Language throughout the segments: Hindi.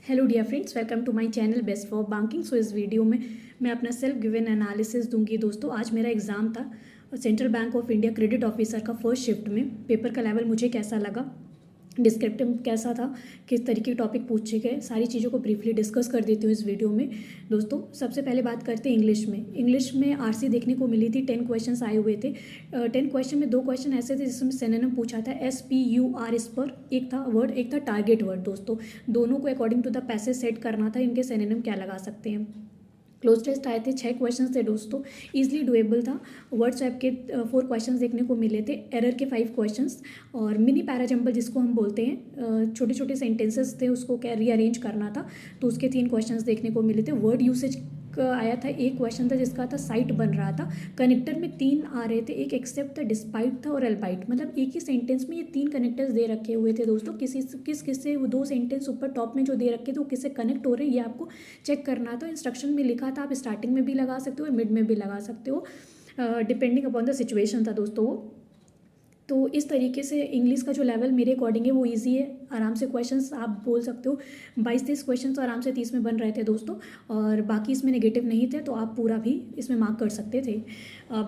Hello dear friends, welcome to my channel best for banking. So इस वीडियो में मैं अपना सेल्फ गिवन एनालिसिस दूंगी। दोस्तों, आज मेरा एग्ज़ाम था central bank of India credit officer का फर्स्ट शिफ्ट में। पेपर का लेवल मुझे कैसा लगा, डिस्क्रिप्टिव कैसा था, किस तरीके के टॉपिक पूछे गए, सारी चीज़ों को ब्रीफली डिस्कस कर देती हूँ इस वीडियो में। दोस्तों, सबसे पहले बात करते हैं इंग्लिश में आरसी देखने को मिली थी। 10 क्वेश्चंस आए हुए थे। 10 क्वेश्चन में 2 क्वेश्चन ऐसे थे जिसमें सिनोनिम पूछा था SPUR, इस पर एक था वर्ड, एक था टारगेट वर्ड। दोस्तों, दोनों को according to the passage set करना था, इनके सिनोनिम क्या लगा सकते हैं। क्लोज टेस्ट आए थे, 6 क्वेश्चन थे दोस्तों, इजीली डुएबल था। वर्ड स्वैप के 4 क्वेश्चंस देखने को मिले थे, एरर के 5 क्वेश्चंस, और मिनी पैराजम्बल जिसको हम बोलते हैं, छोटे छोटे सेंटेंसेस थे, उसको क्या रीअरेंज करना था, तो उसके 3 क्वेश्चंस देखने को मिले थे। वर्ड यूसेज का आया था, एक क्वेश्चन था जिसका था साइट बन रहा था। कनेक्टर में 3 आ रहे थे, एक एक्सेप्ट था, डिस्पाइट था और एल्बाइट। मतलब एक ही सेंटेंस में ये 3 कनेक्टर्स दे रखे हुए थे दोस्तों। किस से वो 2 सेंटेंस ऊपर टॉप में जो दे रखे थे वो किससे कनेक्ट हो रहे हैं, ये आपको चेक करना था। इंस्ट्रक्शन में लिखा था, आप स्टार्टिंग में भी लगा सकते हो और मिड में भी लगा सकते हो, डिपेंडिंग अपॉन द सिचुएशन था दोस्तों वो। तो इस तरीके से इंग्लिश का जो लेवल मेरे अकॉर्डिंग है वो इजी है, आराम से क्वेश्चंस आप बोल सकते हो। 22-23 क्वेश्चन तो आराम से 30 में बन रहे थे दोस्तों, और बाकी इसमें नेगेटिव नहीं थे, तो आप पूरा भी इसमें मार्क कर सकते थे।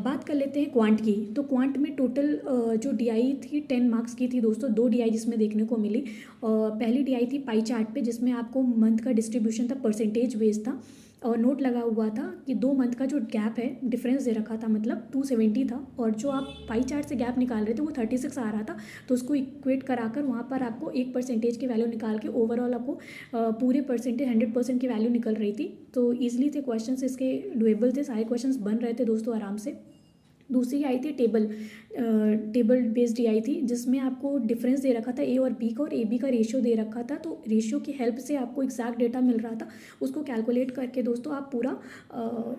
बात कर लेते हैं क्वांट की। तो क्वांट में टोटल जो डीआई थी 10 मार्क्स की थी दोस्तों। 2 डीआई जिसमें देखने को मिली। पहली डीआई थी पाई चार्ट पे, जिसमें आपको मंथ का डिस्ट्रीब्यूशन था, परसेंटेज बेस्ड था, और नोट लगा हुआ था कि 2 मंथ का जो गैप है, डिफरेंस दे रखा था, मतलब 270 था, और जो आप पाई चार्ट से गैप निकाल रहे थे वो 36 आ रहा था। तो उसको इक्वेट कराकर वहाँ पर आपको 1% की वैल्यू निकाल के ओवरऑल आपको पूरे परसेंटेज 100% की वैल्यू निकल रही थी। तो ईजिली थे क्वेश्चन, इसके डुएबल थे, सारे क्वेश्चन बन रहे थे दोस्तों आराम से। दूसरी आई थी टेबल बेस्ड आई थी, जिसमें आपको डिफरेंस दे रखा था ए और बी का, और ए बी का रेशियो दे रखा था। तो रेशियो की हेल्प से आपको एग्जैक्ट डेटा मिल रहा था, उसको कैलकुलेट करके दोस्तों आप पूरा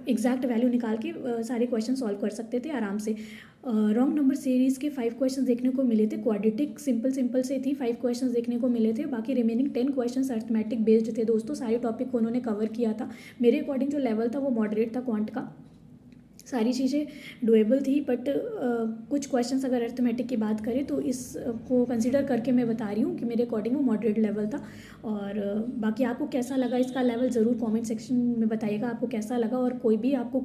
एग्जैक्ट वैल्यू निकाल के सारे क्वेश्चन सॉल्व कर सकते थे आराम से। रॉन्ग नंबर सीरीज़ के 5 क्वेश्चन देखने को मिले थे। क्वाड्रेटिक सिंपल से थी, 5 क्वेश्चन देखने को मिले थे। बाकी रिमेनिंग 10 क्वेश्चन अर्थमेटिक बेस्ड थे दोस्तों। सारे टॉपिक को उन्होंने कवर किया था। मेरे अकॉर्डिंग जो लेवल था वो मॉडरेट था क्वांट का, सारी चीज़ें डुएबल थी, बट कुछ क्वेश्चंस अगर अर्थमेटिक की बात करें तो इसको कंसिडर करके मैं बता रही हूँ कि मेरे अकॉर्डिंग वो मॉडरेट लेवल था। और बाकी आपको कैसा लगा इसका लेवल, ज़रूर कमेंट सेक्शन में बताइएगा आपको कैसा लगा, और कोई भी आपको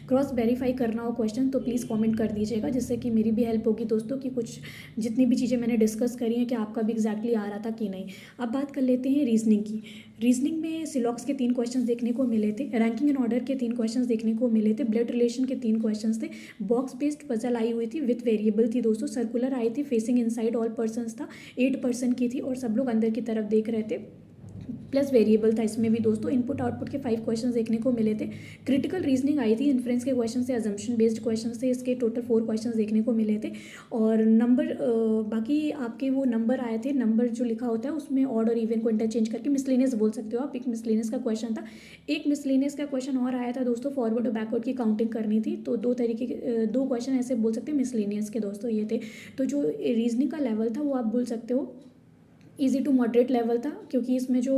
क्रॉस वेरीफाई करना हो क्वेश्चन तो प्लीज़ कमेंट कर दीजिएगा, जिससे कि मेरी भी हेल्प होगी दोस्तों, कि कुछ जितनी भी चीज़ें मैंने डिस्कस करी हैं कि आपका भी एग्जैक्टली आ रहा था कि नहीं। अब बात कर लेते हैं रीजनिंग की। रीजनिंग में सिलॉक्स के 3 क्वेश्चंस देखने को मिले थे, रैंकिंग एंड ऑर्डर के 3 क्वेश्चंस देखने को मिले थे, ब्लड रिलेशन के 3 क्वेश्चंस थे, बॉक्स बेस्ड पजल आई हुई थी विथ वेरिएबल थी दोस्तों, सर्कुलर आई थी, फेसिंग इनसाइड ऑल पर्सन्स था, 8% की थी, और सब लोग अंदर की तरफ देख रहे थे, प्लस वेरिएबल था इसमें भी दोस्तों। इनपुट आउटपुट के 5 क्वेश्चन देखने को मिले थे। क्रिटिकल रीजनिंग आई थी, इन्फ्रेंस के क्वेश्चन थे, अजम्पशन बेस्ड क्वेश्चन थे, इसके टोटल 4 क्वेश्चन देखने को मिले थे। और नंबर बाकी आपके वो नंबर आए थे, नंबर जो लिखा होता है उसमें ऑड और इवन को इंटरचेंज करके मिसलेनियस बोल सकते हो आप। एक मिसलेनियस का क्वेश्चन था, एक मिसलेनियस का क्वेश्चन और आया था दोस्तों, फॉरवर्ड और बैकवर्ड की काउंटिंग करनी थी। तो 2 तरीके के 2 क्वेश्चन ऐसे बोल सकते हैं मिसलेनियस के दोस्तों, ये थे। तो जो रीजनिंग का लेवल था वो आप बोल सकते हो ईजी टू मॉडरेट लेवल था, क्योंकि इसमें जो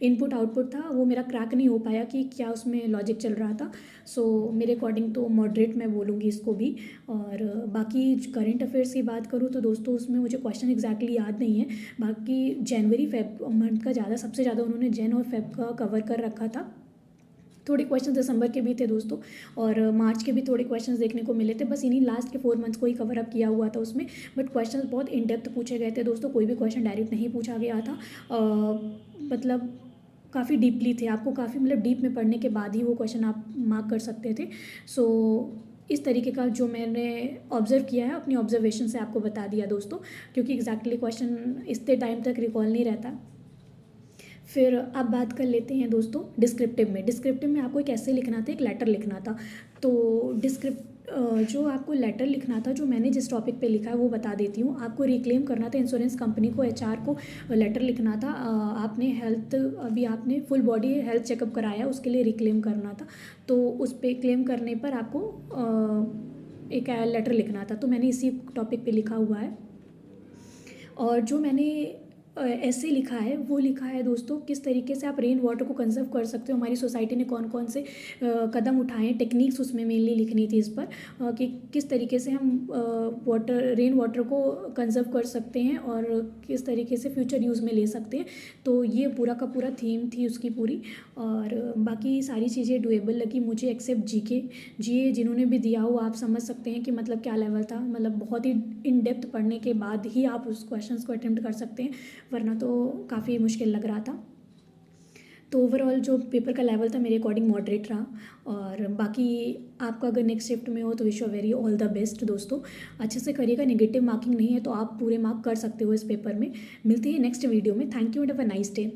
इनपुट आउटपुट था वो मेरा क्रैक नहीं हो पाया कि क्या उसमें लॉजिक चल रहा था। सो मेरे अकॉर्डिंग तो मॉडरेट मैं बोलूँगी इसको भी। और बाकी करंट अफेयर्स की बात करूँ तो दोस्तों उसमें मुझे क्वेश्चन एग्जैक्टली याद नहीं है। बाकी जनवरी फेब मंथ का सबसे ज़्यादा उन्होंने जैन और फेब का कवर कर रखा था। थोड़े क्वेश्चन दिसंबर के भी थे दोस्तों, और मार्च के भी थोड़े क्वेश्चंस देखने को मिले थे। बस इन्हीं लास्ट के 4 मंथ्स को ही कवर अप किया हुआ था उसमें, बट क्वेश्चंस बहुत इन डेप्थ पूछे गए थे दोस्तों। कोई भी क्वेश्चन डायरेक्ट नहीं पूछा गया था, मतलब काफ़ी डीपली थे, आपको काफ़ी मतलब डीप में पढ़ने के बाद ही वो क्वेश्चन आप मार्क कर सकते थे। सो इस तरीके का जो मैंने ऑब्जर्व किया है, अपनी ऑब्जर्वेशन से आपको बता दिया दोस्तों, क्योंकि एग्जैक्टली क्वेश्चन इतने टाइम तक रिकॉल नहीं रहता। फिर अब बात कर लेते हैं दोस्तों डिस्क्रिप्टिव में आपको एक ऐसे लिखना था, एक लेटर लिखना था। तो जो आपको लेटर लिखना था, जो मैंने जिस टॉपिक पे लिखा है वो बता देती हूँ। आपको रिक्लेम करना था इंश्योरेंस कंपनी को, एचआर को लेटर लिखना था। अभी आपने फुल बॉडी हेल्थ चेकअप कराया, उसके लिए रिक्लेम करना था। तो उस पर क्लेम करने पर आपको एक लेटर लिखना था, तो मैंने इसी टॉपिक पे लिखा हुआ है। और जो मैंने ऐसे लिखा है, वो लिखा है दोस्तों किस तरीके से आप रेन वाटर को कंजर्व कर सकते हो। हमारी सोसाइटी ने कौन कौन से कदम उठाए हैं, टेक्निक्स उसमें मेनली लिखनी थी इस पर कि किस तरीके से हम रेन वाटर को कंजर्व कर सकते हैं और किस तरीके से फ्यूचर यूज़ में ले सकते हैं। तो ये पूरा का पूरा थीम थी उसकी पूरी। और बाकी सारी चीज़ें डुएबल लगी मुझे, एक्सेप्ट जीए जिन्होंने भी दिया हो आप समझ सकते हैं कि मतलब क्या लेवल था। मतलब बहुत ही इन डेप्थ पढ़ने के बाद ही आप उस क्वेश्चंस को अटेम्प्ट कर सकते हैं, वरना तो काफ़ी मुश्किल लग रहा था। तो ओवरऑल जो पेपर का लेवल था मेरे अकॉर्डिंग मॉडरेट रहा। और बाकी आपका अगर नेक्स्ट शिफ्ट में हो तो wish you very all the best दोस्तों। अच्छे से करिएगा, नेगेटिव मार्किंग नहीं है तो आप पूरे मार्क कर सकते हो इस पेपर में। मिलती है नेक्स्ट वीडियो में। Thank you and have a nice day.